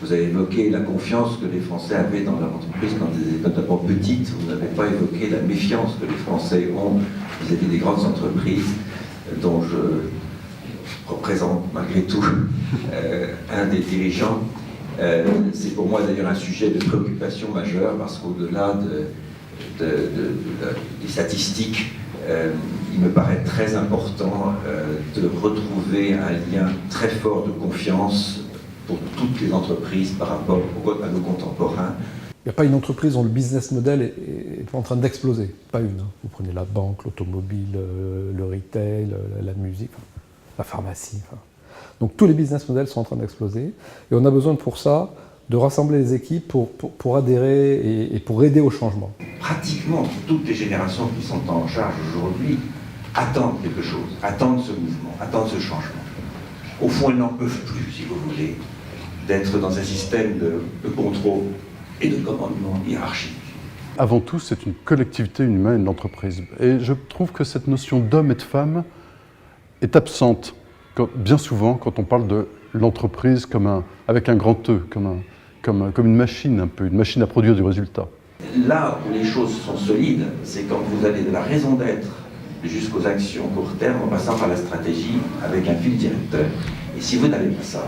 Vous avez évoqué la confiance que les Français avaient dans leur entreprise quand elles étaient notamment petites. Vous n'avez pas évoqué la méfiance que les Français ont vis-à-vis des grandes entreprises, dont je représente malgré tout un des dirigeants. C'est pour moi d'ailleurs un sujet de préoccupation majeure, parce qu'au-delà des statistiques, il me paraît très important de retrouver un lien très fort de confiance pour toutes les entreprises par rapport à nos contemporains. Il n'y a pas une entreprise dont le business model est en train d'exploser. Pas une. Vous prenez la banque, l'automobile, le retail, la musique, la pharmacie. Donc tous les business models sont en train d'exploser. Et on a besoin pour ça de rassembler les équipes pour adhérer et pour aider au changement. Pratiquement toutes les générations qui sont en charge aujourd'hui attendent quelque chose, attendent ce mouvement, attendent ce changement. Au fond, elles n'en peuvent plus, si vous voulez, d'être dans un système de contrôle et de commandement hiérarchique. Avant tout, c'est une collectivité humaine, l'entreprise. Et je trouve que cette notion d'homme et de femme est absente bien souvent quand on parle de l'entreprise avec un grand E, comme une machine un peu, une machine à produire du résultat. Là où les choses sont solides, c'est quand vous allez de la raison d'être jusqu'aux actions court terme, en passant par la stratégie avec un fil directeur. Et si vous n'avez pas ça,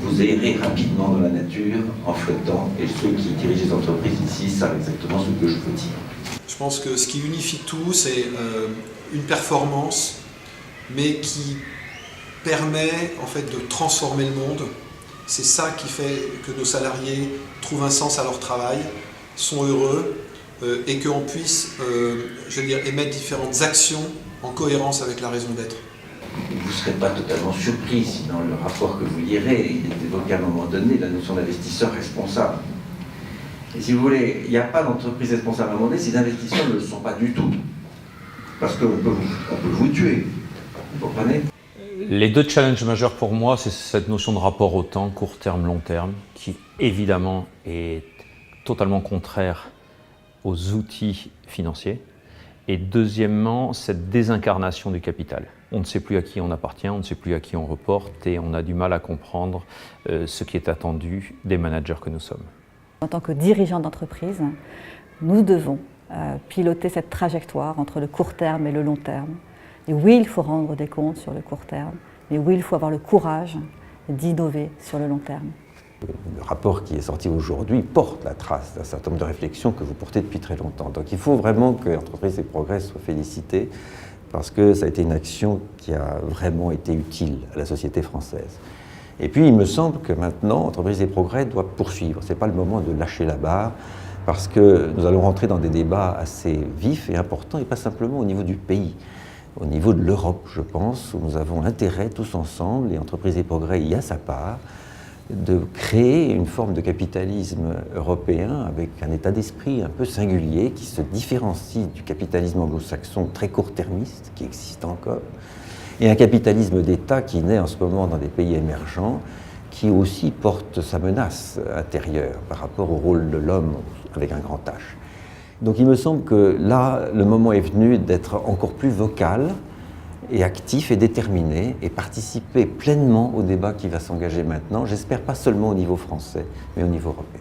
vous errez rapidement dans la nature, en flottant, et ceux qui dirigent les entreprises ici savent exactement ce que je veux dire. Je pense que ce qui unifie tout, c'est une performance, mais qui permet en fait de transformer le monde. C'est ça qui fait que nos salariés trouvent un sens à leur travail, sont heureux, et qu'on puisse, émettre différentes actions en cohérence avec la raison d'être. Vous ne serez pas totalement surpris si dans le rapport que vous lirez, il est évoqué à un moment donné la notion d'investisseur responsable. Et si vous voulez, il n'y a pas d'entreprise responsable à un moment donné, ces investisseurs ne le sont pas du tout. Parce qu'on peut vous tuer, vous comprenez ? Les deux challenges majeurs pour moi, c'est cette notion de rapport au temps, court terme, long terme, qui évidemment est totalement contraire aux outils financiers. Et deuxièmement, cette désincarnation du capital. On ne sait plus à qui on appartient, on ne sait plus à qui on reporte et on a du mal à comprendre ce qui est attendu des managers que nous sommes. En tant que dirigeants d'entreprise, nous devons piloter cette trajectoire entre le court terme et le long terme. Et oui, il faut rendre des comptes sur le court terme, mais oui, il faut avoir le courage d'innover sur le long terme. Le rapport qui est sorti aujourd'hui porte la trace d'un certain nombre de réflexions que vous portez depuis très longtemps. Donc il faut vraiment que Entreprises et Progrès soient félicités parce que ça a été une action qui a vraiment été utile à la société française. Et puis il me semble que maintenant, Entreprises et Progrès doit poursuivre. Ce n'est pas le moment de lâcher la barre parce que nous allons rentrer dans des débats assez vifs et importants et pas simplement au niveau du pays. Au niveau de l'Europe, je pense, où nous avons intérêt tous ensemble, et Entreprises et Progrès y a sa part, de créer une forme de capitalisme européen avec un état d'esprit un peu singulier qui se différencie du capitalisme anglo-saxon très court-termiste qui existe encore et un capitalisme d'État qui naît en ce moment dans des pays émergents qui aussi porte sa menace intérieure par rapport au rôle de l'homme avec un grand H. Donc il me semble que là, le moment est venu d'être encore plus vocal et actif et déterminé et participer pleinement au débat qui va s'engager maintenant, j'espère pas seulement au niveau français, mais au niveau européen.